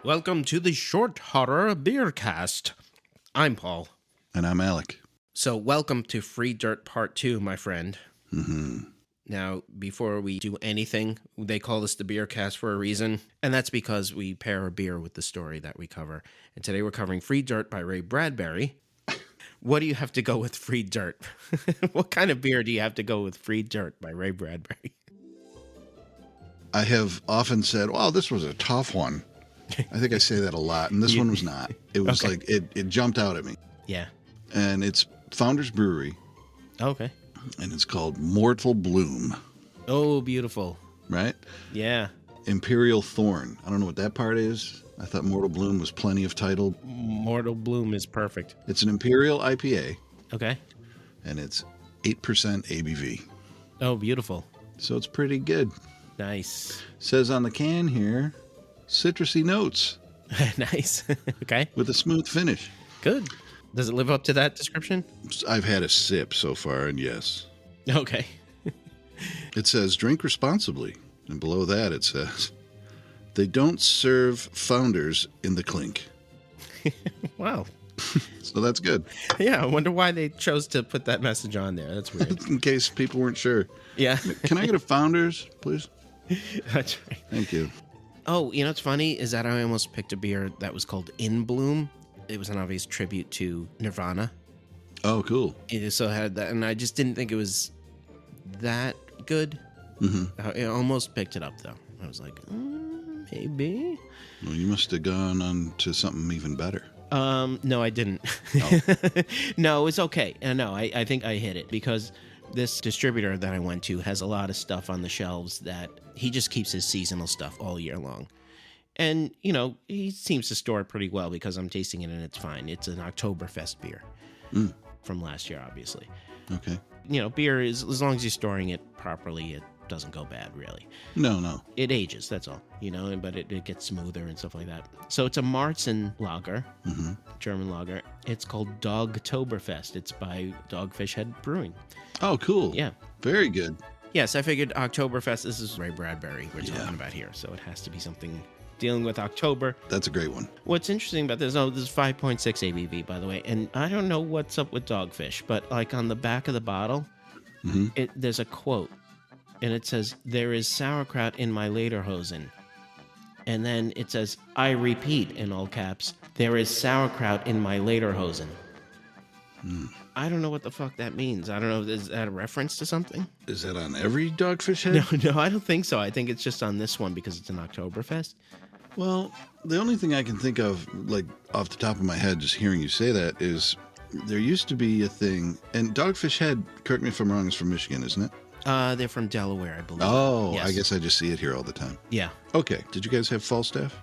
Welcome to the Short Horror Beer Cast. I'm Paul. And I'm Alec. So welcome to Free Dirt Part 2, my friend. Mm-hmm. Now, before we do anything, they call this the Beer Cast for a reason, and that's because we pair a beer with the story that we cover. And today we're covering Free Dirt by Ray Bradbury. What do you have to go with Free Dirt? What kind of beer do you have to go with Free Dirt by Ray Bradbury? I have often said, wow, this was a tough one. I think I say that a lot, and this one was not. It was Okay. like, it jumped out at me. Yeah. And it's Founders Brewery, Okay. and it's called Mortal Bloom, Oh, beautiful. right? Yeah. Imperial Thorn. I don't know what that part is. I thought Mortal Bloom was plenty of title. Mortal Bloom is perfect. It's an Imperial IPA, Okay. and it's 8% ABV. Oh, beautiful. So it's pretty good. Nice. Says on the can here, citrusy notes Nice. Okay. with a smooth finish. Good. Does it live up to that description? I've had a sip so far, and yes. Okay. It says drink responsibly. And below that it says, they don't serve founders in the clink. Wow. So that's good. Yeah, I wonder why they chose to put that message on there. That's weird. In case people weren't sure. Yeah. Can I get a founders, please? That's right. Thank you. Oh, you know what's funny is that I almost picked a beer that was called In Bloom. It was an obvious tribute to Nirvana. Oh, cool. It so had that, and I just didn't think it was that good. Mm-hmm. I almost picked it up, though. I was like, maybe. Well, you must have gone on to something even better. No, I didn't. Oh. No, it's okay. No, I think I hit it because this distributor that I went to has a lot of stuff on the shelves that he just keeps his seasonal stuff all year long. And, you know, he seems to store it pretty well because I'm tasting it and it's fine. It's an Oktoberfest beer from last year, obviously. Okay. You know, beer is, as long as you're storing it properly, it doesn't go bad, really. No. It ages, that's all, you know, but it gets smoother and stuff like that. So it's a Marzen lager, German lager. It's called Dogtoberfest. It's by Dogfish Head Brewing. Oh, cool. Yeah. Very good. Yes, I figured Oktoberfest, this is Ray Bradbury we're talking about here, so it has to be something dealing with October. That's a great one. What's interesting about this, this is 5.6 ABV, by the way, and I don't know what's up with Dogfish, but like on the back of the bottle, there's a quote, and it says, "There is sauerkraut in my lederhosen." And then it says, "I repeat," in all caps, "there is sauerkraut in my lederhosen." I don't know what the fuck that means. I don't know, is that a reference to something? Is that on every Dogfish Head? No, I don't think so. I think it's just on this one because it's an Oktoberfest. Well, the only thing I can think of, like off the top of my head, just hearing you say that, is there used to be a thing, and Dogfish Head, correct me if I'm wrong, is from Michigan, isn't it? They're from Delaware, I believe. Oh, Yes. I guess I just see it here all the time. Yeah. Okay, did you guys have Falstaff?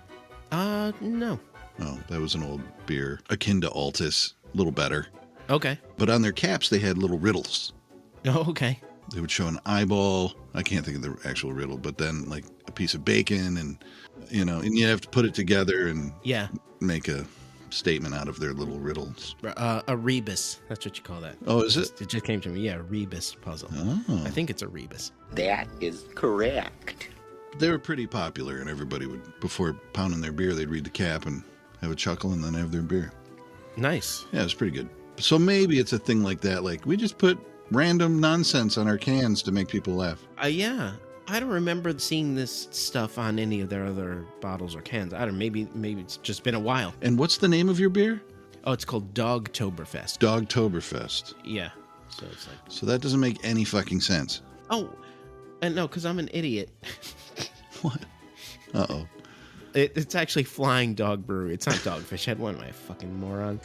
No. Oh, that was an old beer, akin to Altus, a little better. Okay. But on their caps, they had little riddles. Oh, okay. They would show an eyeball. I can't think of the actual riddle, but then like a piece of bacon and, you know, and you have to put it together and Yeah. make a statement out of their little riddles. A rebus. That's what you call that. Oh, is it? It just came to me. Yeah, a rebus puzzle. Oh. I think it's a rebus. That is correct. They were pretty popular, and everybody would, before pounding their beer, they'd read the cap and have a chuckle and then have their beer. Nice. Yeah, it was pretty good. So maybe it's a thing like that. Like, we just put random nonsense on our cans to make people laugh. Yeah. I don't remember seeing this stuff on any of their other bottles or cans. I don't know. Maybe it's just been a while. And what's the name of your beer? Oh, it's called Dogtoberfest. Dogtoberfest. Yeah. So it's like, So that doesn't make any fucking sense. oh, and no, because I'm an idiot. What? Uh-oh. It's actually Flying Dog Brewery. It's not Dogfish Head. What am I, a fucking moron?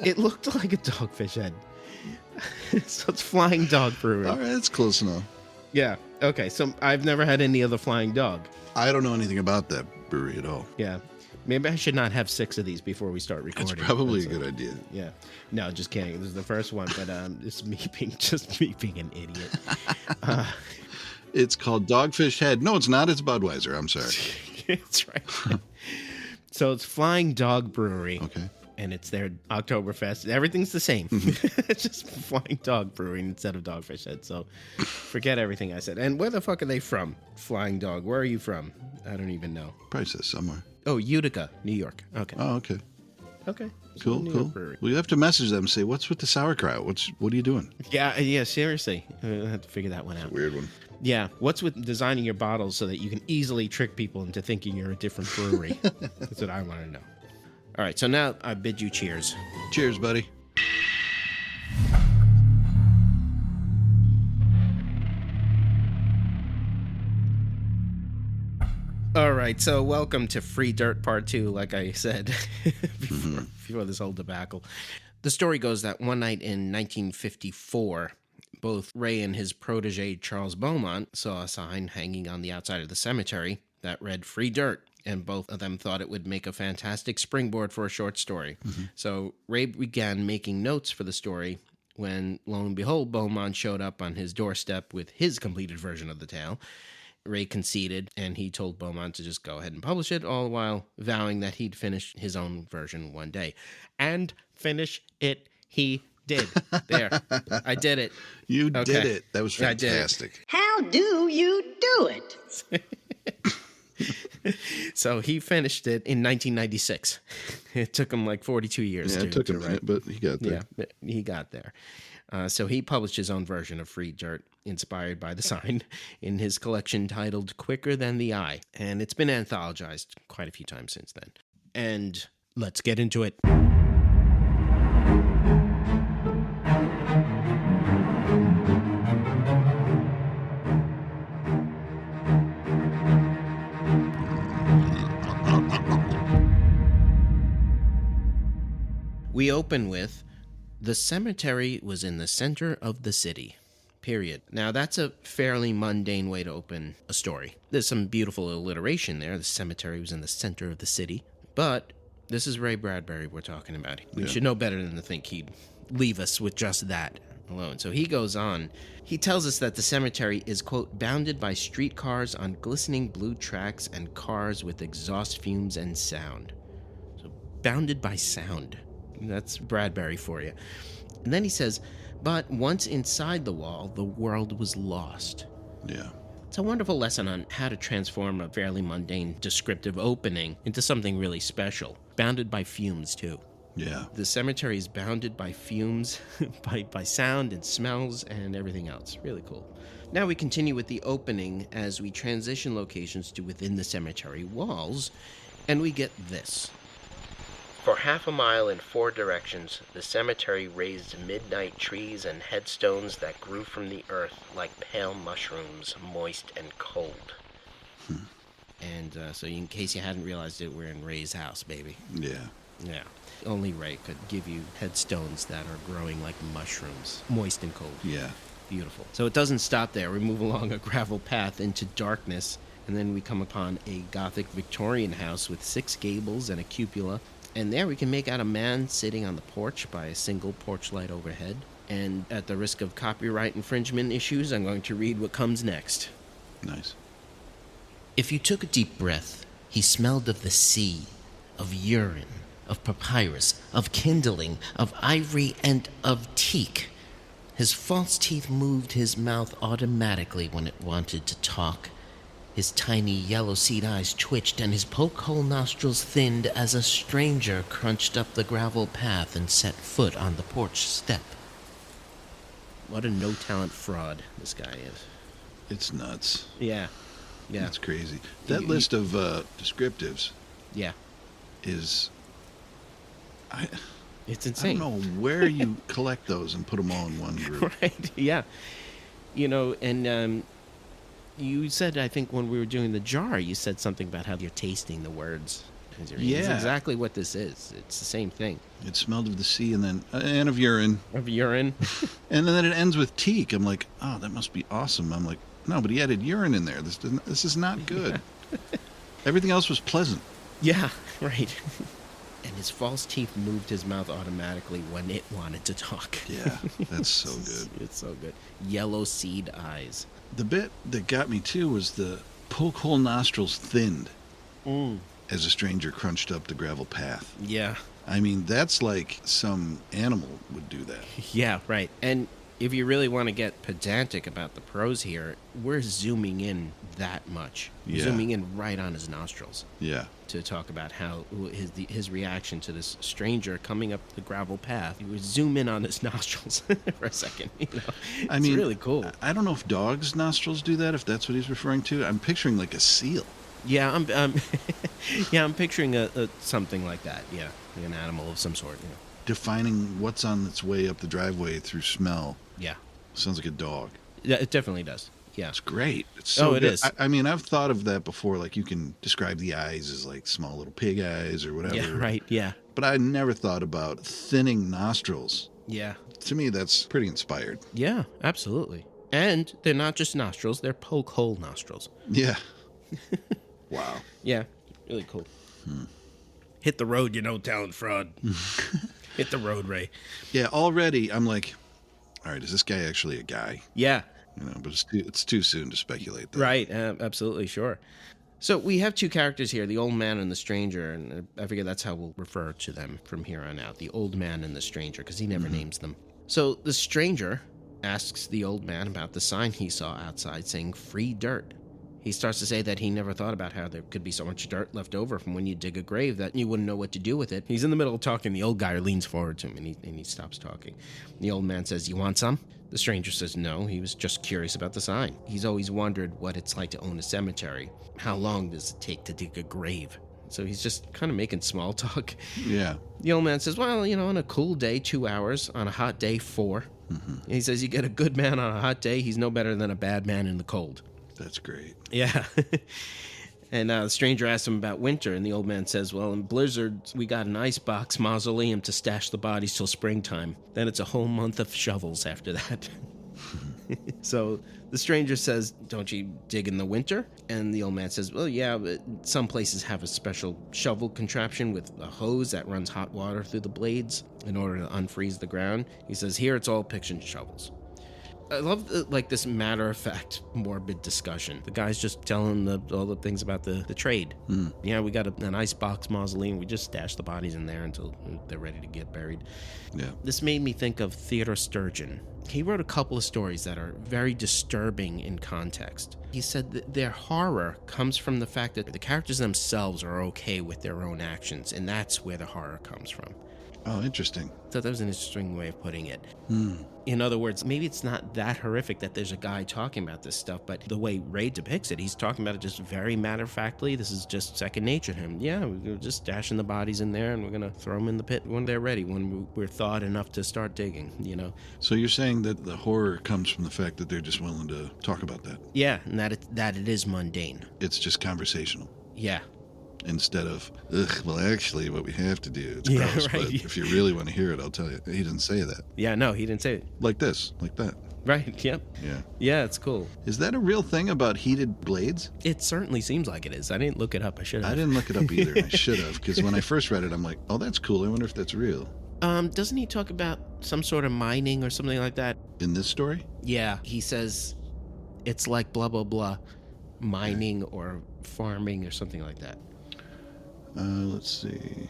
It looked like a Dogfish Head. So it's Flying Dog Brewery. All right, that's close enough. Yeah. Okay. So I've never had any other Flying Dog. I don't know anything about that brewery at all. Yeah. Maybe I should not have 6 of these before we start recording. It's probably a good idea. Yeah. No, just kidding. This is the first one, but it's me being an idiot. It's called Dogfish Head. No, it's not. It's Budweiser. I'm sorry. That's right. So it's Flying Dog Brewery. Okay. And it's their Oktoberfest. Everything's the same. It's just Flying Dog Brewing instead of Dogfish Head. So forget everything I said. And where the fuck are they from? Flying Dog. Where are you from? I don't even know. Probably says somewhere. Oh, Utica, New York. Okay. Oh, okay. Okay. So Cool, New cool. York Brewery. Well, you have to message them and say, what's with the sauerkraut? What are you doing? Yeah, seriously. I have to figure that one out. Weird one. Yeah. What's with designing your bottles so that you can easily trick people into thinking you're a different brewery? That's what I want to know. All right, so now I bid you cheers. Cheers, buddy. All right, so welcome to Free Dirt Part 2, like I said before this whole debacle. The story goes that one night in 1954, both Ray and his protege Charles Beaumont saw a sign hanging on the outside of the cemetery that read Free Dirt, and both of them thought it would make a fantastic springboard for a short story. So Ray began making notes for the story when, lo and behold, Beaumont showed up on his doorstep with his completed version of the tale. Ray conceded, and he told Beaumont to just go ahead and publish it, all the while vowing that he'd finish his own version one day. And finish it he did. There. I did it. You did it. That was fantastic. How do you do it? So he finished it in 1996. It took him like 42 years. Yeah, it took a minute, but he got there. Yeah, he got there. So he published his own version of Free Dirt, inspired by the sign, in his collection titled Quicker Than the Eye. And it's been anthologized quite a few times since then. And let's get into it. We open with, the cemetery was in the center of the city, period. Now, that's a fairly mundane way to open a story. There's some beautiful alliteration there. The cemetery was in the center of the city. But this is Ray Bradbury we're talking about. We should know better than to think he'd leave us with just that alone. So he goes on. He tells us that the cemetery is, quote, bounded by streetcars on glistening blue tracks and cars with exhaust fumes and sound. So, bounded by sound. That's Bradbury for you. And then he says, but once inside the wall, the world was lost. Yeah. It's a wonderful lesson on how to transform a fairly mundane descriptive opening into something really special. Bounded by fumes, too. Yeah. The cemetery is bounded by fumes, by sound and smells and everything else. Really cool. Now we continue with the opening as we transition locations to within the cemetery walls, and we get this. For half a mile in four directions, the cemetery raised midnight trees and headstones that grew from the earth like pale mushrooms, moist and cold. And so in case you hadn't realized it, we're in Ray's house, baby. Yeah. Yeah. Only Ray could give you headstones that are growing like mushrooms, moist and cold. Yeah. Beautiful. So it doesn't stop there. We move along a gravel path into darkness, and then we come upon a Gothic Victorian house with 6 gables and a cupola. And there we can make out a man sitting on the porch by a single porch light overhead. And at the risk of copyright infringement issues, I'm going to read what comes next. Nice. If you took a deep breath, he smelled of the sea, of urine, of papyrus, of kindling, of ivory, and of teak. His false teeth moved his mouth automatically when it wanted to talk. His tiny yellow seed eyes twitched, and his poke-hole nostrils thinned as a stranger crunched up the gravel path and set foot on the porch step. What a no-talent fraud this guy is. It's nuts. Yeah. Yeah. It's crazy. That list of descriptives Yeah. is... It's I insane. don't know where you collect those and put them all in one group. Right, yeah. You know, and you said, I think when we were doing the jar, you said something about how you're tasting the words. Yeah. It's exactly what this is. It's the same thing. It smelled of the sea and then and of urine. Of urine. And then it ends with teak. I'm like, oh, that must be awesome. I'm like, no, but he added urine in there. This is not good. Everything else was pleasant. Yeah, right. And his false teeth moved his mouth automatically when it wanted to talk. Yeah, that's so good. It's so good. Yellow seed eyes. The bit that got me too was the poke hole nostrils thinned as a stranger crunched up the gravel path. Yeah. I mean, that's like some animal would do that. Yeah, right. And if you really want to get pedantic about the pros here, we're zooming in that much. Yeah. Zooming in right on his nostrils. Yeah. To talk about how his reaction to this stranger coming up the gravel path. You would zoom in on his nostrils for a second. It's really cool. I don't know if dogs' nostrils do that, if that's what he's referring to. I'm picturing like a seal. Yeah, I'm picturing a something like that. Yeah, like an animal of some sort. Defining what's on its way up the driveway through smell. Yeah. Sounds like a dog. Yeah, it definitely does. Yeah. It's great. It's so it good. is. I mean, I've thought of that before. Like, you can describe the eyes as like small little pig eyes or whatever. Yeah, right. Yeah. But I never thought about thinning nostrils. Yeah. To me, that's pretty inspired. Yeah, absolutely. And they're not just nostrils, they're poke hole nostrils. Yeah. Wow. Yeah, really cool. Hit the road, talent fraud. Hit the road, Ray. Yeah, already I'm like, all right, is this guy actually a guy? Yeah. But it's too soon to speculate that. Right, absolutely, sure. So we have two characters here, the old man and the stranger, and I figure that's how we'll refer to them from here on out, the old man and the stranger, because he never names them. So the stranger asks the old man about the sign he saw outside saying free dirt. He starts to say that he never thought about how there could be so much dirt left over from when you dig a grave that you wouldn't know what to do with it. He's in the middle of talking. The old guy leans forward to him, and he stops talking. The old man says, "You want some?" The stranger says no. He was just curious about the sign. He's always wondered what it's like to own a cemetery. How long does it take to dig a grave? So he's just kind of making small talk. Yeah. The old man says, well, on a cool day, 2 hours. On a hot day, 4. Mm-hmm. He says, you get a good man on a hot day, he's no better than a bad man in the cold. That's great. Yeah. And the stranger asks him about winter, and the old man says, well, in blizzards, we got an icebox mausoleum to stash the bodies till springtime. Then it's a whole month of shovels after that. So the stranger says, don't you dig in the winter? And the old man says, well, yeah, but some places have a special shovel contraption with a hose that runs hot water through the blades in order to unfreeze the ground. He says, here it's all picks and shovels. I love this matter-of-fact, morbid discussion. The guy's just telling all the things about the trade. Yeah, we got an icebox mausoleum. We just stash the bodies in there until they're ready to get buried. Yeah. This made me think of Theodore Sturgeon. He wrote a couple of stories that are very disturbing in context. He said that their horror comes from the fact that the characters themselves are okay with their own actions, and that's where the horror comes from. Oh, interesting. So that was an interesting way of putting it. In other words, maybe it's not that horrific that there's a guy talking about this stuff, but the way Ray depicts it, he's talking about it just very matter-of-factly. This is just second nature to him. Yeah, we're just stashing the bodies in there, and we're going to throw them in the pit when they're ready, when we're thawed enough to start digging, So you're saying that the horror comes from the fact that they're just willing to talk about that? Yeah, and that it is mundane. It's just conversational. Yeah. Instead of, well, actually, what we have to do, it's gross, right. But if you really want to hear it, I'll tell you. He didn't say that. Yeah, no, he didn't say it. Like this, like that. Right, yep. Yeah. Yeah, it's cool. Is that a real thing about heated blades? It certainly seems like it is. I didn't look it up. I should have. I didn't look it up either. I should have, because when I first read it, I'm like, oh, that's cool. I wonder if that's real. Doesn't he talk about some sort of mining or something like that? In this story? Yeah, he says it's like blah, blah, blah, mining or farming or something like that. Let's see.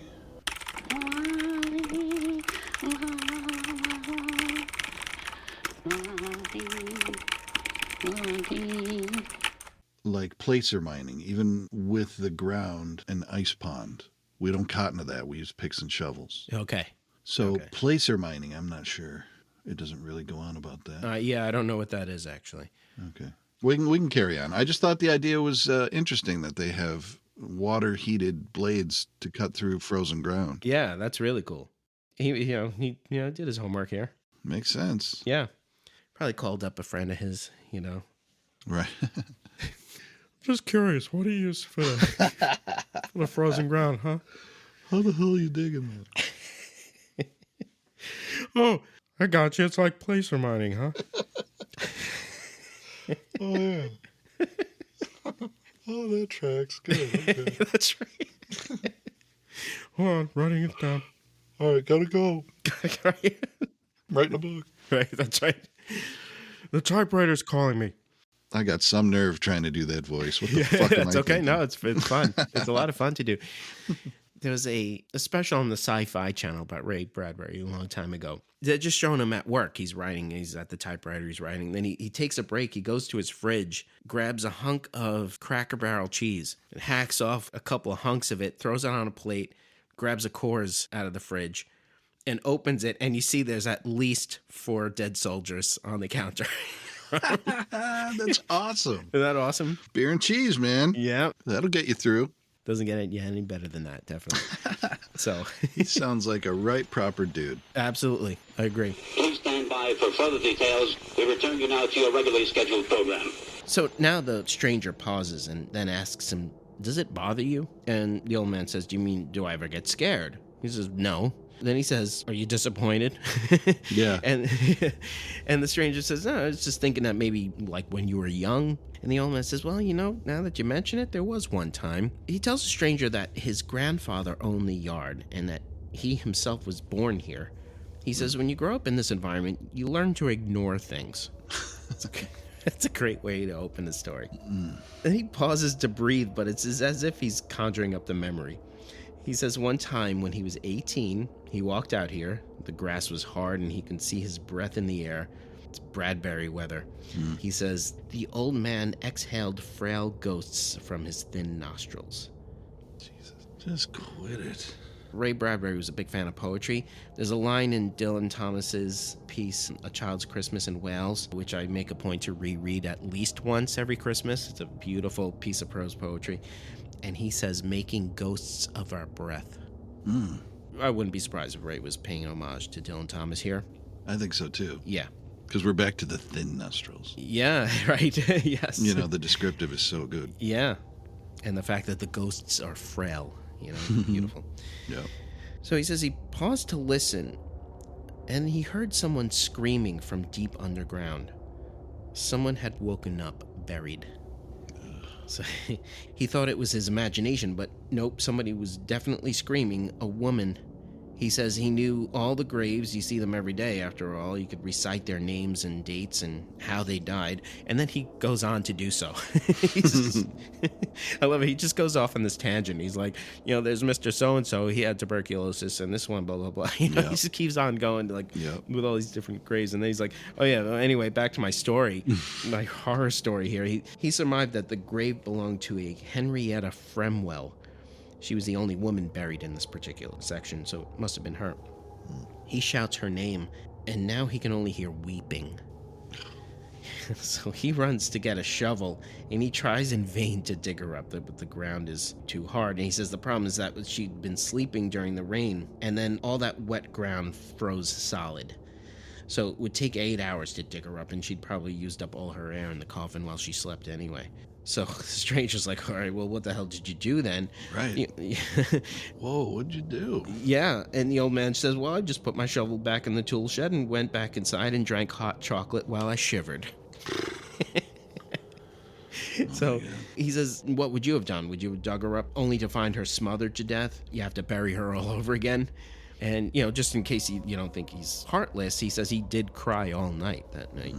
Like placer mining, even with the ground and ice pond. We don't cotton to that. We use picks and shovels. Okay. So Okay. placer mining, I'm not sure. It doesn't really go on about that. Yeah, I don't know what that is, actually. Okay. We can carry on. I just thought the idea was interesting that they have water-heated blades to cut through frozen ground. Yeah, that's really cool. He did his homework here. Makes sense. Yeah. Probably called up a friend of his, Right. Just curious, what do you use for the frozen ground, huh? How the hell are you digging that? Oh, I got you. It's like placer mining, huh? Oh, yeah. Oh, that tracks. Good. Okay. That's right. Hold on, writing it down. All right, gotta go. Right, Writing a book. that's right. The typewriter's calling me. I got some nerve trying to do that voice. What the fuck am I That's okay. thinking? No, it's fun. It's a lot of fun to do. There was a special on the Sci-Fi Channel about Ray Bradbury a long time ago. They're just showing him at work. He's writing. He's at the typewriter. He's writing. Then he takes a break. He goes to his fridge, grabs a hunk of Cracker Barrel cheese, and hacks off a couple of hunks of it, throws it on a plate, grabs a Coors out of the fridge, and opens it. And you see there's at least 4 dead soldiers on the counter. That's awesome. Isn't that awesome? Beer and cheese, man. Yeah. That'll get you through. Doesn't get any better than that, definitely. So he sounds like a right proper dude. Absolutely. I agree. Please stand by for further details. We return you now to your regularly scheduled program. So now the stranger pauses and then asks him, does it bother you? And the old man says, do I ever get scared? He says, no. Then he says, are you disappointed? Yeah. And the stranger says, no, I was just thinking that maybe like when you were young. And the old man says, well, now that you mention it, there was one time. He tells the stranger that his grandfather owned the yard and that he himself was born here. He says, when you grow up in this environment, you learn to ignore things. That's a great way to open the story. And he pauses to breathe, but it's as if he's conjuring up the memory. He says one time when he was 18, he walked out here. The grass was hard and he can see his breath in the air. It's Bradbury weather. He says, the old man exhaled frail ghosts from his thin nostrils. Jesus, just quit it. Ray Bradbury was a big fan of poetry. There's a line in Dylan Thomas's piece, A Child's Christmas in Wales, which I make a point to reread at least once every Christmas. It's a beautiful piece of prose poetry. And he says, making ghosts of our breath. I wouldn't be surprised if Ray was paying homage to Dylan Thomas here. I think so, too. Yeah. Because we're back to the thin nostrils. Yeah, right. Yes. The descriptive is so good. Yeah. And the fact that the ghosts are frail, beautiful. Yeah. So he says he paused to listen, and he heard someone screaming from deep underground. Someone had woken up buried. So he thought it was his imagination, but nope, somebody was definitely screaming, a woman. He says he knew all the graves. You see them every day, after all. You could recite their names and dates and how they died. And then he goes on to do so. I love it. He just goes off on this tangent. He's like, there's Mr. So-and-so. He had tuberculosis and this one, blah, blah, blah. He just keeps on going with all these different graves. And then he's like, oh, yeah, well, anyway, back to my story, my horror story here. He surmised that the grave belonged to a Henrietta Fremwell. She was the only woman buried in this particular section, so it must have been her. He shouts her name, and now he can only hear weeping. So he runs to get a shovel, and he tries in vain to dig her up, but the ground is too hard. And he says the problem is that she'd been sleeping during the rain, and then all that wet ground froze solid. So it would take 8 hours to dig her up, and she'd probably used up all her air in the coffin while she slept anyway. So the stranger's like, all right, well, what the hell did you do then? Right. Whoa, what'd you do? Yeah. And the old man says, well, I just put my shovel back in the tool shed and went back inside and drank hot chocolate while I shivered. So he says, what would you have done? Would you have dug her up only to find her smothered to death? You have to bury her all over again. And, just in case you don't think he's heartless, he says he did cry all night that night.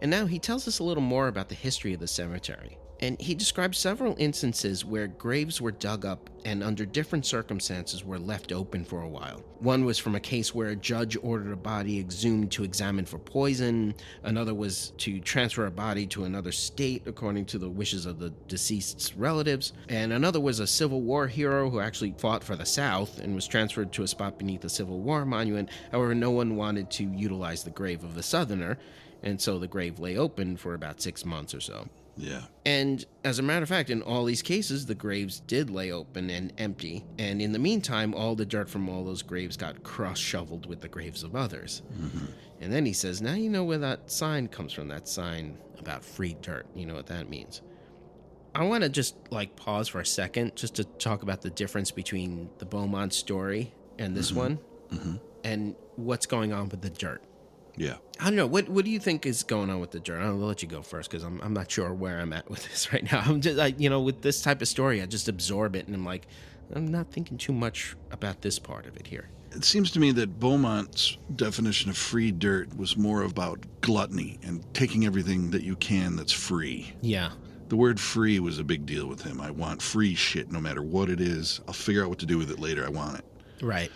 And now he tells us a little more about the history of the cemetery. And he describes several instances where graves were dug up and under different circumstances were left open for a while. One was from a case where a judge ordered a body exhumed to examine for poison. Another was to transfer a body to another state according to the wishes of the deceased's relatives. And another was a Civil War hero who actually fought for the South and was transferred to a spot beneath the Civil War monument. However, no one wanted to utilize the grave of the Southerner, and so the grave lay open for about 6 months or so. Yeah. And as a matter of fact, in all these cases, the graves did lay open and empty. And in the meantime, all the dirt from all those graves got cross-shoveled with the graves of others. And then he says, now you know where that sign comes from, that sign about free dirt. You know what that means. I want to just pause for a second just to talk about the difference between the Beaumont story and this one and what's going on with the dirt. Yeah. I don't know. What do you think is going on with the dirt? I'll let you go first because I'm not sure where I'm at with this right now. I'm just, with this type of story, I just absorb it and I'm not thinking too much about this part of it here. It seems to me that Beaumont's definition of free dirt was more about gluttony and taking everything that you can that's free. Yeah. The word free was a big deal with him. I want free shit no matter what it is. I'll figure out what to do with it later. I want it. Right.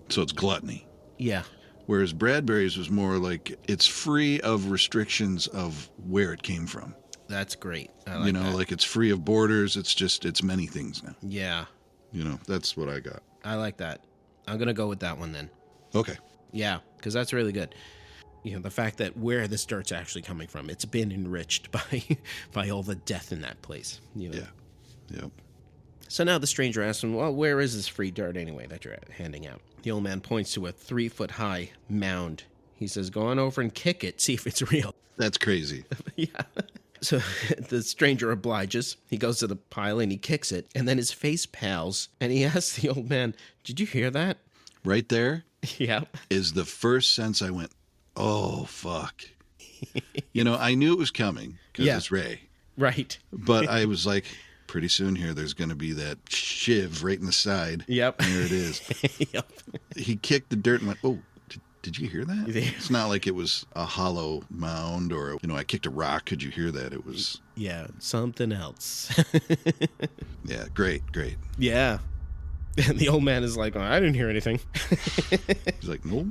So it's gluttony. Yeah. Whereas Bradbury's was more like it's free of restrictions of where it came from. That's great. I like that. Like it's free of borders. It's many things now. Yeah. That's what I got. I like that. I'm going to go with that one then. Okay. Yeah, because that's really good. The fact that where this dirt's actually coming from, it's been enriched by all the death in that place. Yeah. Yep. So now the stranger asks him, well, where is this free dirt anyway that you're handing out? The old man points to a 3-foot-high mound. He says, go on over and kick it, see if it's real. That's crazy. Yeah. So the stranger obliges. He goes to the pile and he kicks it, and then his face pales, and he asks the old man, did you hear that? Right there Yeah. is the first sense I went, oh, fuck. I knew it was coming because it's Ray. Right. But I was like, pretty soon here, there's going to be that shiv right in the side. Yep. And there it is. Yep. He kicked the dirt and went, oh, did you hear that? It's not like it was a hollow mound or, I kicked a rock. Could you hear that? It was... Yeah, something else. Yeah, great. Yeah. And the old man is like, oh, I didn't hear anything. He's like, nope.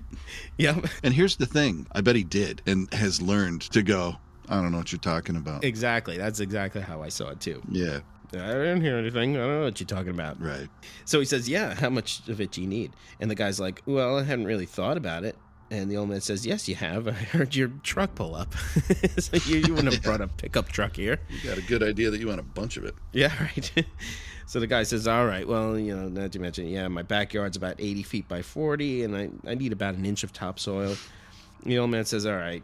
Yep. And here's the thing. I bet he did and has learned to go, I don't know what you're talking about. Exactly. That's exactly how I saw it, too. Yeah. I didn't hear anything. I don't know what you're talking about. Right. So he says, yeah, how much of it do you need? And the guy's like, well, I hadn't really thought about it. And the old man says, yes, you have. I heard your truck pull up. So you wouldn't have brought a pickup truck here. You got a good idea that you want a bunch of it. Yeah, right. So the guy says, all right, well, not to mention, my backyard's about 80 feet by 40, and I need about an inch of topsoil. The old man says, all right,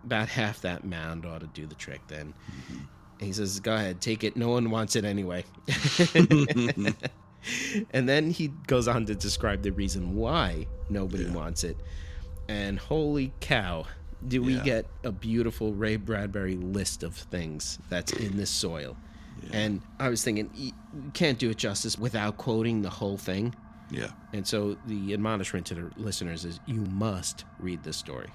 about half that mound ought to do the trick then. Mm-hmm. He says, go ahead, take it. No one wants it anyway. And then he goes on to describe the reason why nobody wants it. And holy cow, do we get a beautiful Ray Bradbury list of things that's in this soil. Yeah. And I was thinking, you can't do it justice without quoting the whole thing. Yeah. And so the admonishment to the listeners is you must read this story.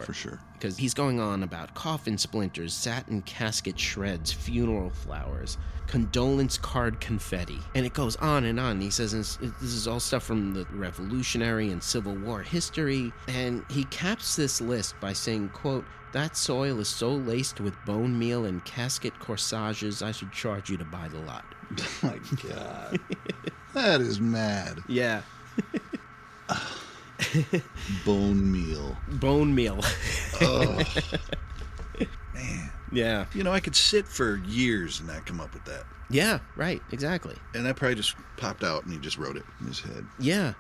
For sure. Because he's going on about coffin splinters, satin casket shreds, funeral flowers, condolence card confetti, and it goes on and on. He says this is all stuff from the Revolutionary and Civil War history, and he caps this list by saying, quote, that soil is so laced with bone meal and casket corsages, I should charge you to buy the lot. Oh my God. That is mad. Yeah. Bone meal. Oh. Man. Yeah. I could sit for years and not come up with that. Yeah, right. Exactly. And that probably just popped out and he just wrote it in his head. Yeah.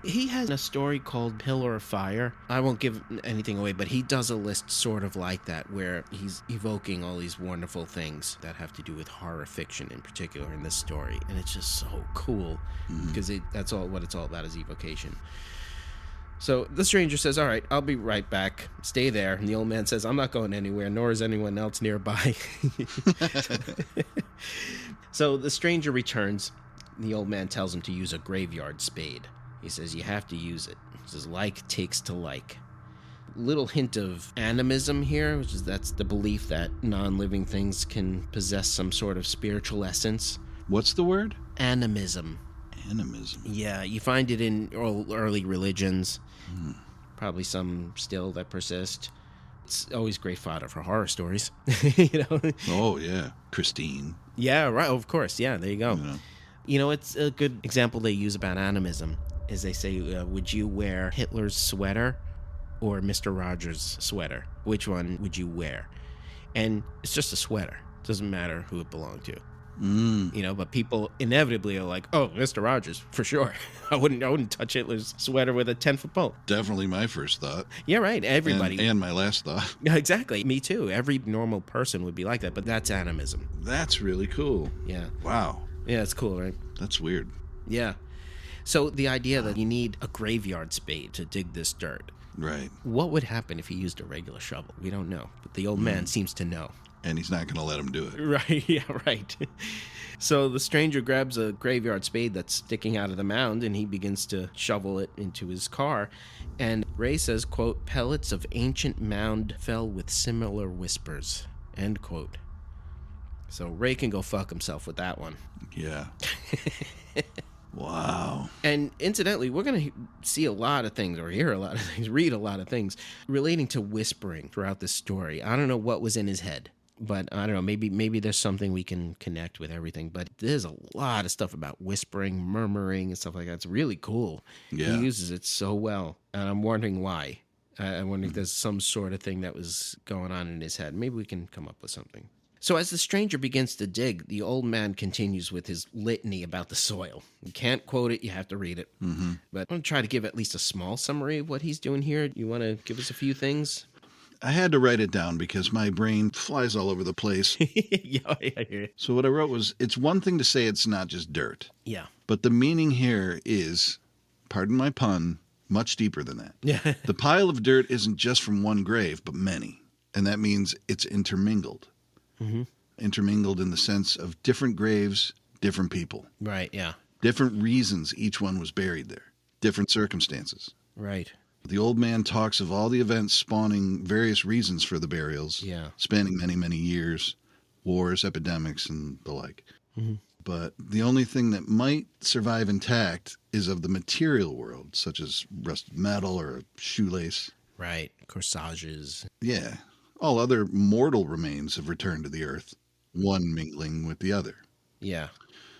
He has a story called Pillar of Fire. I won't give anything away, but he does a list sort of like that where he's evoking all these wonderful things that have to do with horror fiction in particular in this story. And it's just so cool because that's all what it's all about is evocation. So the stranger says, all right, I'll be right back. Stay there. And the old man says, I'm not going anywhere, nor is anyone else nearby. So the stranger returns. The old man tells him to use a graveyard spade. He says, you have to use it. He says, like takes to like. Little hint of animism here, which is that's the belief that non-living things can possess some sort of spiritual essence. What's the word? Animism. Animism. Yeah, you find it in early religions. Probably some still that persist. It's always great fodder for horror stories. Oh, yeah. Christine. Yeah, right. Of course. Yeah, there you go. It's a good example they use about animism is they say, would you wear Hitler's sweater or Mr. Rogers' sweater? Which one would you wear? And it's just a sweater. It doesn't matter who it belonged to. But people inevitably are like, oh, Mr. Rogers, for sure. I wouldn't touch Hitler's sweater with a 10-foot pole. Definitely my first thought. Yeah, right. Everybody. And my last thought. Exactly. Me too. Every normal person would be like that, but that's animism. That's really cool. Yeah. Wow. Yeah, it's cool, right? That's weird. Yeah. So the idea that you need a graveyard spade to dig this dirt. Right. What would happen if he used a regular shovel? We don't know. But the old man seems to know. And he's not going to let him do it. Right, yeah, right. So the stranger grabs a graveyard spade that's sticking out of the mound, and he begins to shovel it into his car. And Ray says, quote, pellets of ancient mound fell with similar whispers, end quote. So Ray can go fuck himself with that one. Yeah. Wow. And incidentally, we're going to see a lot of things, or hear a lot of things, read a lot of things relating to whispering throughout this story. I don't know what was in his head, but I don't know. Maybe there's something we can connect with everything. But there's a lot of stuff about whispering, murmuring, and stuff like that. It's really cool. Yeah. He uses it so well, and I'm wondering why. I wonder if there's some sort of thing that was going on in his head. Maybe we can come up with something. So as the stranger begins to dig, the old man continues with his litany about the soil. You can't quote it, you have to read it. Mm-hmm. But I'm going to try to give at least a small summary of what he's doing here. You want to give us a few things? I had to write it down because my brain flies all over the place. Yeah, I hear you. So what I wrote was, it's one thing to say it's not just dirt. Yeah. But the meaning here is, pardon my pun, much deeper than that. Yeah. The pile of dirt isn't just from one grave, but many. And that means it's intermingled. Mm-hmm. Intermingled in the sense of different graves, different people. Right, yeah. Different reasons each one was buried there. Different circumstances. Right. The old man talks of all the events spawning various reasons for the burials, spanning many, many years, wars, epidemics, and the like. Mm-hmm. But the only thing that might survive intact is of the material world, such as rusted metal or a shoelace. Right, corsages. Yeah. All other mortal remains have returned to the earth, one mingling with the other. Yeah.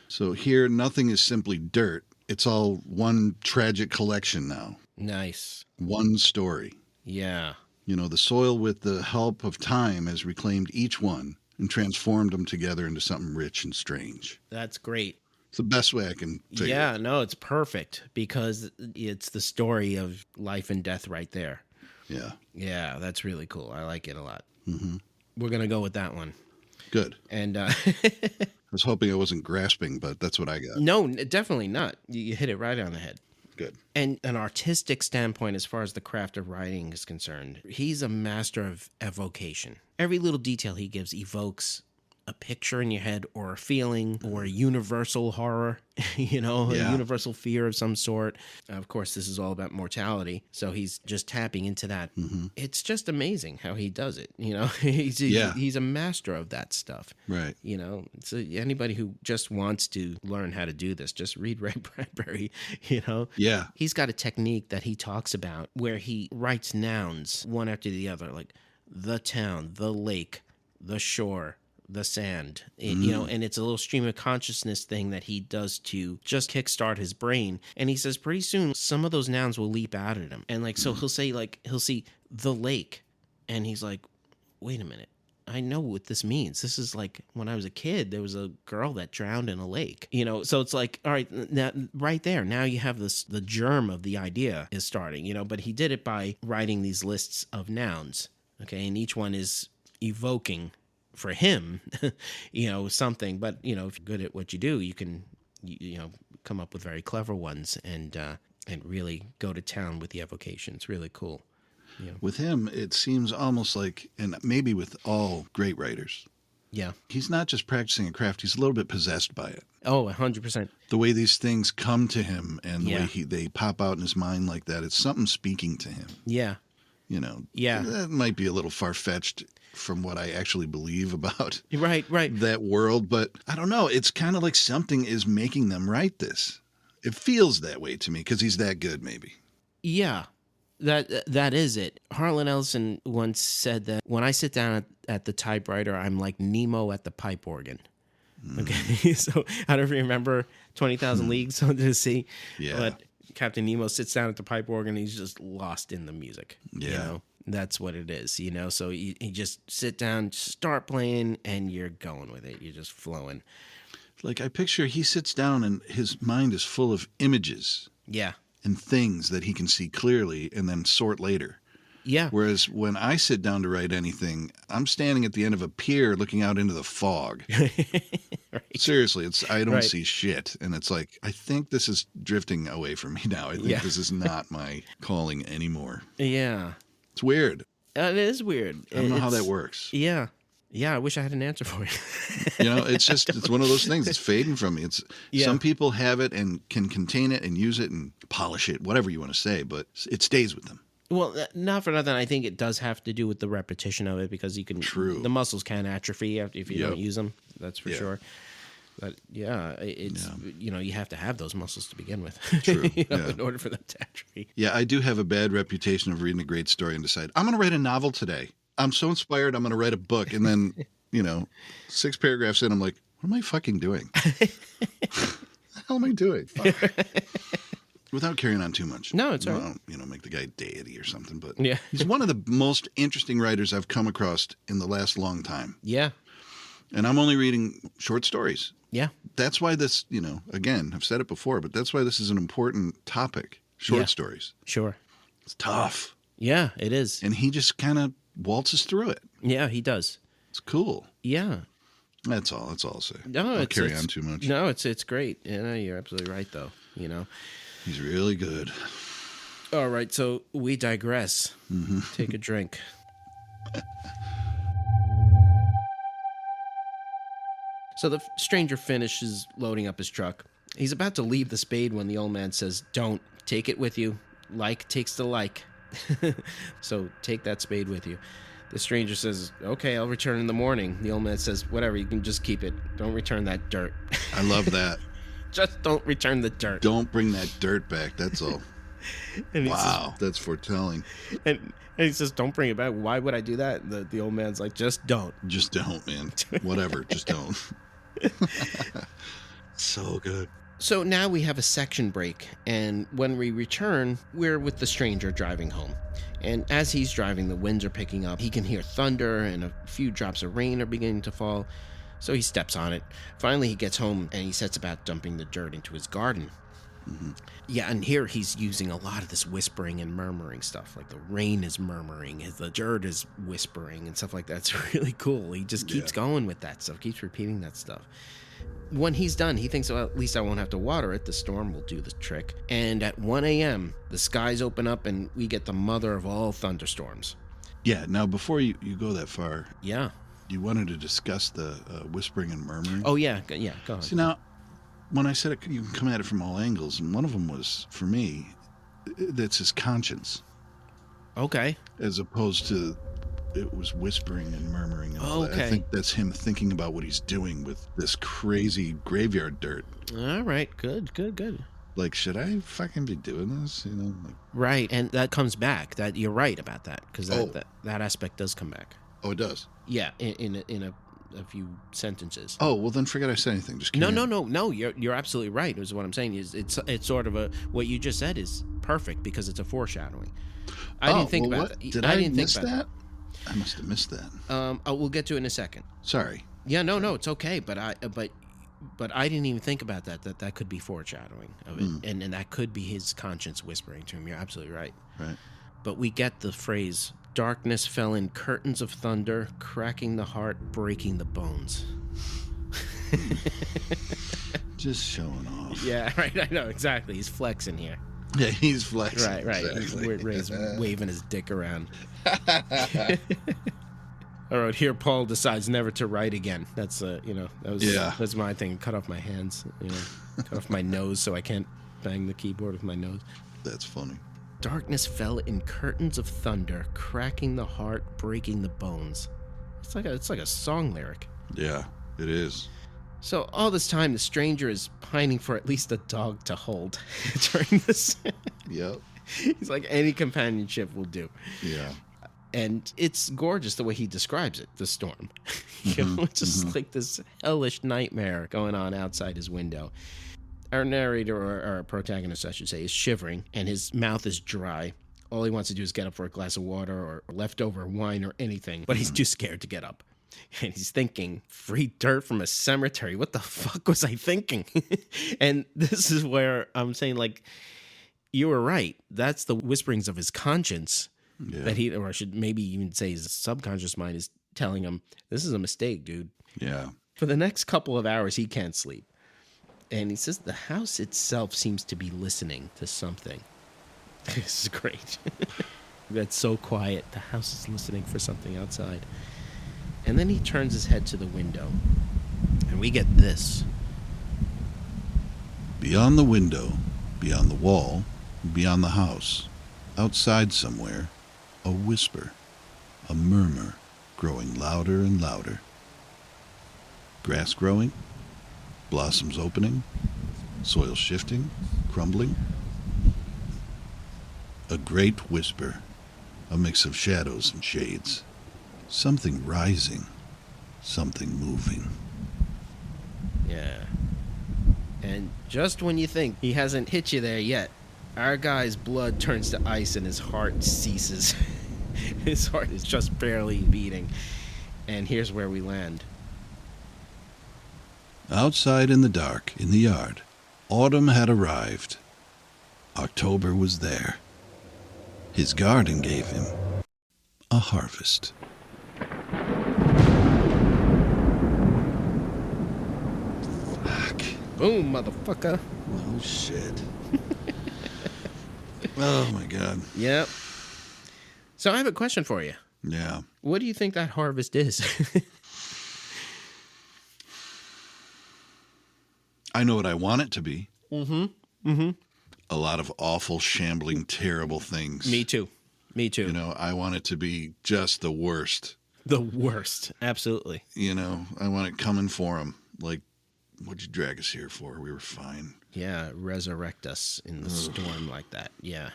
So here, nothing is simply dirt. It's all one tragic collection now. Nice. One story. Yeah. You know, the soil, with the help of time, has reclaimed each one and transformed them together into something rich and strange. That's great. It's the best way I can figure Yeah, it. no, it's perfect because it's the story of life and death right there. Yeah. Yeah, that's really cool. I like it a lot. Mm-hmm. We're going to go with that one. Good. And I was hoping I wasn't grasping, but that's what I got. no, definitely not. You hit it right on the head. Good. And an artistic standpoint, as far as the craft of writing is concerned, he's a master of evocation. Every little detail he gives evokes a picture in your head or a feeling or a universal horror, a universal fear of some sort. Of course, this is all about mortality, so he's just tapping into that. Mm-hmm. It's just amazing how he does it. He's a master of that stuff. Right. So anybody who just wants to learn how to do this, just read Ray Bradbury. Yeah. He's got a technique that he talks about where he writes nouns one after the other, like the town, the lake, the shore, the sand, and it's a little stream of consciousness thing that he does to just kickstart his brain. And he says pretty soon some of those nouns will leap out at him. And so he'll see the lake, and he's like, wait a minute, I know what this means. This is like when I was a kid, there was a girl that drowned in a lake, so it's like, all right, now, right there, now you have the germ of the idea is starting, but he did it by writing these lists of nouns. Okay. And each one is evoking for him, something, but if you're good at what you do, you can, come up with very clever ones and really go to town with the evocation. It's really cool. Yeah. With him, it seems almost like, and maybe with all great writers, yeah, he's not just practicing a craft, he's a little bit possessed by it. Oh, 100%. The way these things come to him and the way they pop out in his mind like that, it's something speaking to him. Yeah. Yeah. That might be a little far-fetched from what I actually believe about right that world, but I don't know. It's kind of like something is making them write this. It feels that way to me because he's that good, maybe. Yeah, that is it. Harlan Ellison once said that when I sit down at the typewriter, I'm like Nemo at the pipe organ. Okay, so I don't remember 20,000 Leagues Under the Sea. Yeah. But Captain Nemo sits down at the pipe organ, he's just lost in the music. Yeah. That's what it is, So you just sit down, start playing, and you're going with it. You're just flowing. Like I picture he sits down and his mind is full of images. Yeah. And things that he can see clearly and then sort later. Yeah. Whereas when I sit down to write anything, I'm standing at the end of a pier looking out into the fog. Right. Seriously, I don't see shit. And it's like, I think this is drifting away from me now. I think this is not my calling anymore. Yeah. It's weird. It is weird. I don't know how that works. Yeah. Yeah, I wish I had an answer for you. It's one of those things. It's fading from me. Some people have it and can contain it and use it and polish it, whatever you want to say, but it stays with them. Well, not for nothing. I think it does have to do with the repetition of it because the muscles can atrophy if you don't use them. That's for sure. But it's you have to have those muscles to begin with. True. In order for them to atrophy. Yeah, I do have a bad reputation of reading a great story and decide I'm going to write a novel today. I'm so inspired. I'm going to write a book, and then 6 paragraphs in, I'm like, what am I fucking doing? What the hell am I doing? Without carrying on too much. No, it's all right. Make the guy deity or something. But yeah, he's one of the most interesting writers I've come across in the last long time. Yeah. And I'm only reading short stories. Yeah. That's why this, again, I've said it before, but that's why this is an important topic. Short stories. Sure. It's tough. Yeah, it is. And he just kind of waltzes through it. Yeah, he does. It's cool. Yeah. That's all I'll say. No, I'll carry on too much. No, it's great. You're absolutely right, though. He's really good. All right, so we digress. Mm-hmm. Take a drink. So the stranger finishes loading up his truck. He's about to leave the spade when the old man says, "Don't. Take it with you. Like takes the like." So take that spade with you. The stranger says, "Okay, I'll return in the morning." The old man says, "Whatever, you can just keep it. Don't return that dirt." I love that. Just don't return the dirt. Don't bring that dirt back, that's all. Wow, that's foretelling. And he says, "Don't bring it back." Why would I do that? The old man's like, "Just don't." Just don't, man. Whatever, just don't. So good. So now we have a section break, and when we return, we're with the stranger driving home. And as he's driving, the winds are picking up. He can hear thunder, and a few drops of rain are beginning to fall. So he steps on it. Finally, he gets home, and he sets about dumping the dirt into his garden. Mm-hmm. Yeah, and here he's using a lot of this whispering and murmuring stuff. Like the rain is murmuring, the dirt is whispering, and stuff like that. It's really cool. He just keeps going with that stuff, keeps repeating that stuff. When he's done, he thinks, well, at least I won't have to water it. The storm will do the trick. And at 1 a.m., the skies open up, and we get the mother of all thunderstorms. Yeah, now before you go that far, you wanted to discuss the whispering and murmuring? Oh, yeah, go ahead. See, now, when I said it, you can come at it from all angles, and one of them was, for me, that's his conscience. Okay. As opposed to it was whispering and murmuring and all that. I think that's him thinking about what he's doing with this crazy graveyard dirt. All right, good. Like, should I fucking be doing this? Right, and that comes back. That you're right about that, because that aspect does come back. Oh, it does? Yeah, in a few sentences. Oh, well then forget I said anything. Just no. You're absolutely right. Is what I'm saying is it's sort of what you just said is perfect because it's a foreshadowing. I didn't think about that. Did I miss that? I must have missed that. We'll get to it in a second. Sorry. Yeah, no, it's okay. But I didn't even think about that. That could be foreshadowing of it, and that could be his conscience whispering to him. You're absolutely right. Right. But we get the phrase, "Darkness fell in curtains of thunder, cracking the heart, breaking the bones." Just showing off. Yeah, right. I know exactly. He's flexing here. Yeah, he's flexing. Right. Exactly. He's waving his dick around. All right, here Paul decides never to write again. That's that's my thing. Cut off my hands. Cut off my nose so I can't bang the keyboard with my nose. That's funny. Darkness fell in curtains of thunder, cracking the heart, breaking the bones. It's like a song lyric. Yeah, it is. So all this time, the stranger is pining for at least a dog to hold during this. Yep. He's like, any companionship will do. Yeah. And it's gorgeous the way he describes it, the storm. It's just like this hellish nightmare going on outside his window. Our narrator, or our protagonist, I should say, is shivering, and his mouth is dry. All he wants to do is get up for a glass of water or leftover wine or anything, but he's too scared to get up. And he's thinking, free dirt from a cemetery. What the fuck was I thinking? And this is where I'm saying, like, you were right. That's the whisperings of his conscience that he, or I should maybe even say his subconscious mind is telling him, this is a mistake, dude. Yeah. For the next couple of hours, he can't sleep. And he says the house itself seems to be listening to something. This is great. That's so quiet. The house is listening for something outside. And then he turns his head to the window. And we get this. Beyond the window, beyond the wall, beyond the house, Outside somewhere, a whisper, a murmur, growing louder and louder. Grass growing, blossoms opening, soil shifting, crumbling. A great whisper, a mix of shadows and shades. Something rising, something moving. Yeah. And just when you think he hasn't hit you there yet, our guy's blood turns to ice and his heart ceases. His heart is just barely beating. And here's where we land. Outside in the dark, in the yard, autumn had arrived. October was there. His garden gave him a harvest. Fuck. Boom, motherfucker. Oh, shit. Oh, my God. Yep. So I have a question for you. Yeah. What do you think that harvest is? I know what I want it to be. Mm-hmm. Mm-hmm. A lot of awful, shambling, terrible things. Me too. Me too. You know, I want it to be just the worst. The worst. Absolutely. You know, I want it coming for him. Like, what'd you drag us here for? We were fine. Yeah, resurrect us in the storm like that. Yeah.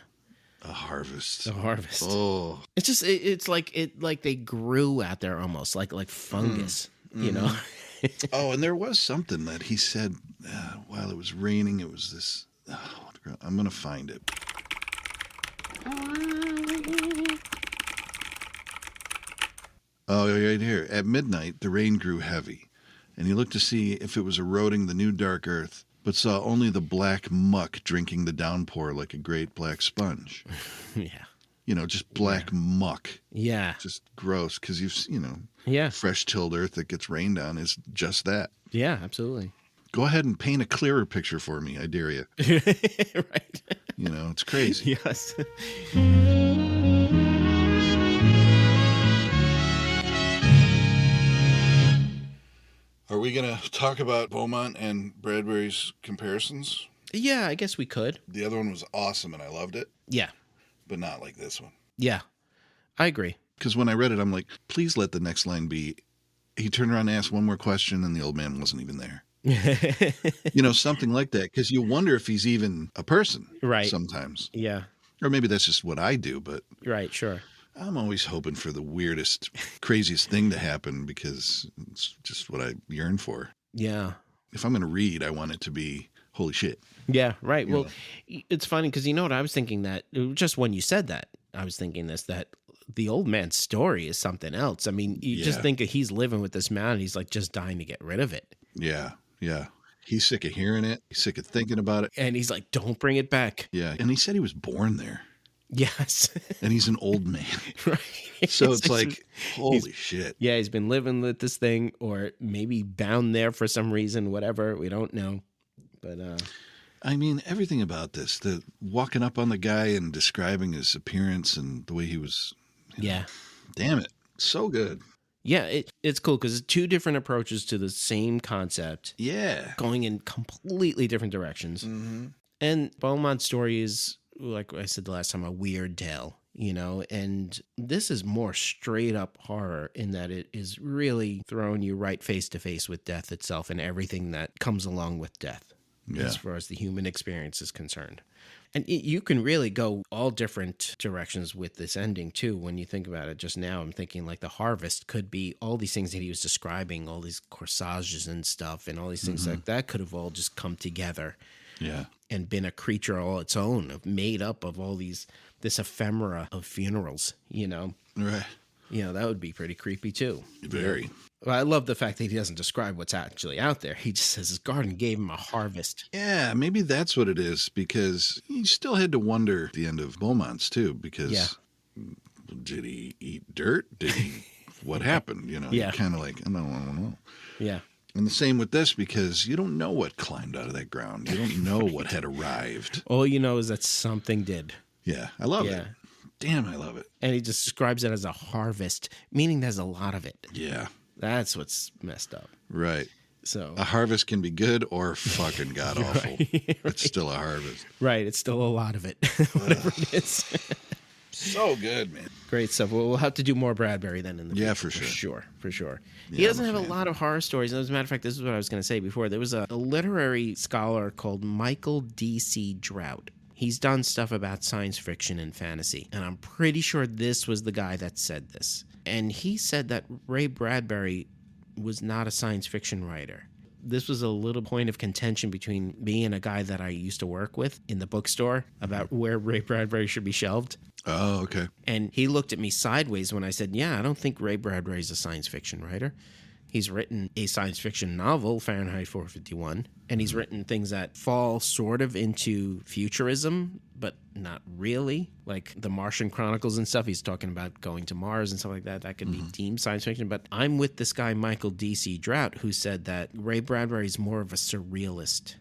A harvest. A harvest. Oh. It's just it's like they grew out there almost like fungus, you know. Oh, and there was something that he said while it was raining. It was this. I'm gonna find it. Oh, right here. At midnight, the rain grew heavy, and he looked to see if it was eroding the new dark earth, but saw only the black muck drinking the downpour like a great black sponge. Yeah. You know, just black muck. Yeah. Just gross, because Yeah. fresh tilled earth that gets rained on is just that. Yeah, absolutely. Go ahead and paint a clearer picture for me. I dare you. Right. You know, it's crazy. Yes. Are we going to talk about Beaumont and Bradbury's comparisons? Yeah, I guess we could. The other one was awesome and I loved it, Yeah. but not like this one. Yeah. I agree. Because when I read it, I'm like, please let the next line be, he turned around and asked one more question and the old man wasn't even there. You know, something like that. Because you wonder if he's even a person. Right. Sometimes. Yeah. Or maybe that's just what I do, but Right, sure. I'm always hoping for the weirdest, craziest thing to happen because it's just what I yearn for. Yeah. If I'm going to read, I want it to be holy shit. Yeah, right. You Well, know. it's funny because you know what I was thinking that just when you said that, I was thinking that the old man's story is something else. I mean, you just think he's living with this man and he's like just dying to get rid of it. Yeah, yeah. He's sick of hearing it. He's sick of thinking about it. And he's like, don't bring it back. Yeah. And he said he was born there. Yes. And he's an old man. Right. So it's like, holy shit. Yeah, he's been living with this thing or maybe bound there for some reason, whatever. We don't know. But I mean, everything about this, the walking up on the guy and describing his appearance and the way he was. Yeah. Damn it. So good. Yeah, it's cool because it's two different approaches to the same concept. Yeah. Going in completely different directions. Mm-hmm. And Beaumont's story is, like I said the last time, a weird tale, you know, and this is more straight up horror in that it is really throwing you right face to face with death itself and everything that comes along with death as far as the human experience is concerned. And you can really go all different directions with this ending, too. When you think about it just now, I'm thinking like the harvest could be all these things that he was describing, all these corsages and stuff and all these things like that could have all just come together. Yeah. And been a creature all its own, made up of all this ephemera of funerals, you know? Right. You know, that would be pretty creepy, too. Very. Well, I love the fact that he doesn't describe what's actually out there. He just says his garden gave him a harvest. Yeah, maybe that's what it is, because you still had to wonder at the end of Beaumont's, too, because did he eat dirt? Did he, what happened? You know, you're kind of like, I don't know. Yeah. And the same with this, because you don't know what climbed out of that ground. You don't know what had arrived. All you know is that something did. Yeah, I love it. Damn, I love it. And he just describes it as a harvest, meaning there's a lot of it. Yeah. That's what's messed up. Right. So a harvest can be good or fucking god awful. Right. It's still a harvest. Right. It's still a lot of it, whatever it is. So good, man. Great stuff. We'll have to do more Bradbury then in the future. Yeah, for sure. For sure. Yeah, He doesn't I'm a have a fan. lot of horror stories. As a matter of fact, this is what I was going to say before. There was a literary scholar called Michael D.C. Drought. He's done stuff about science fiction and fantasy, and I'm pretty sure this was the guy that said this. And he said that Ray Bradbury was not a science fiction writer. This was a little point of contention between me and a guy that I used to work with in the bookstore about where Ray Bradbury should be shelved. Oh, okay. And he looked at me sideways when I said, yeah, I don't think Ray Bradbury's a science fiction writer. He's written a science fiction novel, Fahrenheit 451, and he's written things that fall sort of into futurism, but not really. Like the Martian Chronicles and stuff. He's talking about going to Mars and stuff like that. That could be deemed science fiction. But I'm with this guy, Michael D.C. Drought, who said that Ray Bradbury is more of a surrealist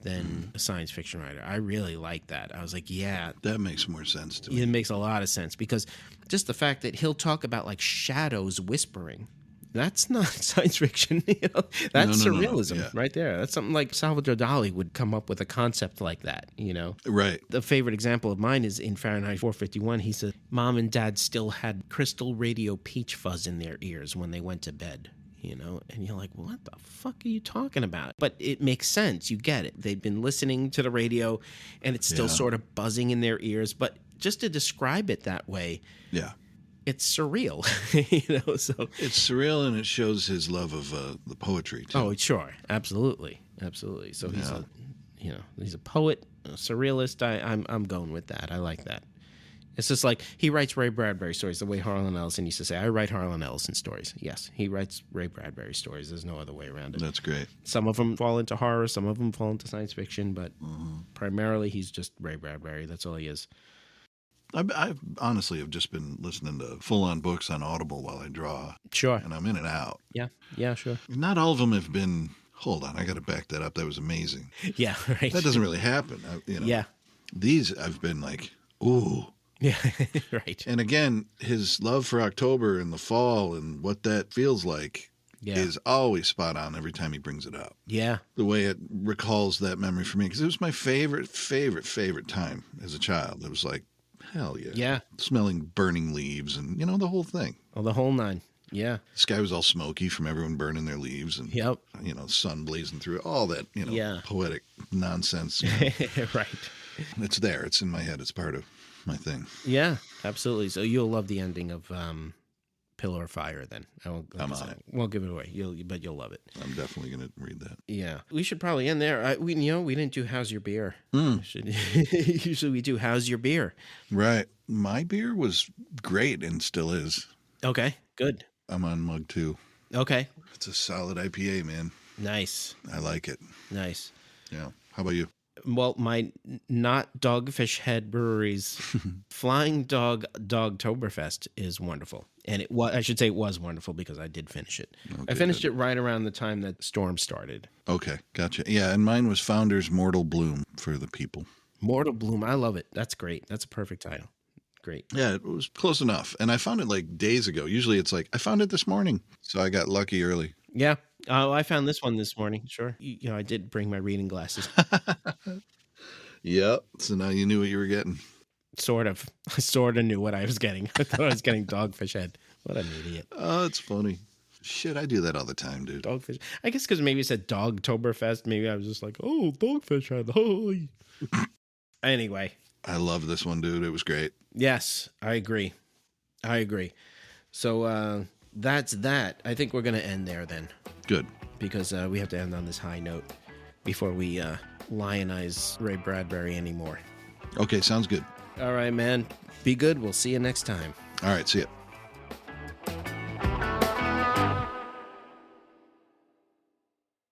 than a science fiction writer. I really like that. I was like, yeah. That makes more sense to me. It makes a lot of sense because just the fact that he'll talk about like shadows whispering. That's not science fiction. That's surrealism right there. That's something like Salvador Dali would come up with a concept like that, Right. The favorite example of mine is in Fahrenheit 451. He said, Mom and Dad still had crystal radio peach fuzz in their ears when they went to bed, and you're like, what the fuck are you talking about? But it makes sense. You get it. They've been listening to the radio and it's still sort of buzzing in their ears. But just to describe it that way. Yeah. It's surreal, so it's surreal, and it shows his love of the poetry too. Oh, sure, absolutely. So he's a poet, a surrealist. I'm going with that. I like that. It's just like he writes Ray Bradbury stories the way Harlan Ellison used to say, I write Harlan Ellison stories. Yes, he writes Ray Bradbury stories. There's no other way around it. That's great. Some of them fall into horror, some of them fall into science fiction, but primarily he's just Ray Bradbury. That's all he is. I honestly have just been listening to full-on books on Audible while I draw. Sure. And I'm in and out. Yeah, sure. Not all of them have been, hold on, I got to back that up. That was amazing. Yeah, right. That doesn't really happen. Yeah. These I've been like, ooh. Yeah, right. And again, his love for October and the fall and what that feels like is always spot on every time he brings it up. Yeah. The way it recalls that memory for me, because it was my favorite time as a child. It was like, hell yeah. Yeah. Smelling burning leaves and, the whole thing. Oh, the whole nine. Yeah. The sky was all smoky from everyone burning their leaves and, sun blazing through it. All that, poetic nonsense. Right. It's there. It's in my head. It's part of my thing. Yeah, absolutely. So you'll love the ending of Pillar of Fire then. I'm on it. Won't give it away. But you'll love it. I'm definitely going to read that. Yeah. We should probably end there. We didn't do How's Your Beer. Usually we do How's Your Beer. Right. My beer was great and still is. Okay, good. I'm on mug 2. Okay. It's a solid IPA, man. Nice. I like it. Nice. Yeah. How about you? Well, my not Dogfish Head Brewery's Flying Dog Dogtoberfest is wonderful. And it was wonderful because I did finish it. Okay, I finished it right around the time that Storm started. Okay, gotcha. Yeah, and mine was Founder's Mortal Bloom for the people. Mortal Bloom, I love it. That's great. That's a perfect title. Great. Yeah, it was close enough. And I found it like days ago. Usually it's like, I found it this morning. So I got lucky early. Yeah. Oh, I found this one this morning. Sure. I did bring my reading glasses. Yep. So now you knew what you were getting. Sort of. I sort of knew what I was getting. I thought I was getting Dogfish Head. What an idiot. Oh, it's funny. Shit, I do that all the time, dude. Dogfish. I guess because maybe it said Dogtoberfest. Maybe I was just like, oh, Dogfish Head. Oh. Anyway. I love this one, dude. It was great. Yes, I agree. So that's that. I think we're going to end there then. Good. Because we have to end on this high note before we lionize Ray Bradbury anymore. Okay, sounds good. All right, man. Be good. We'll see you next time. All right, see ya.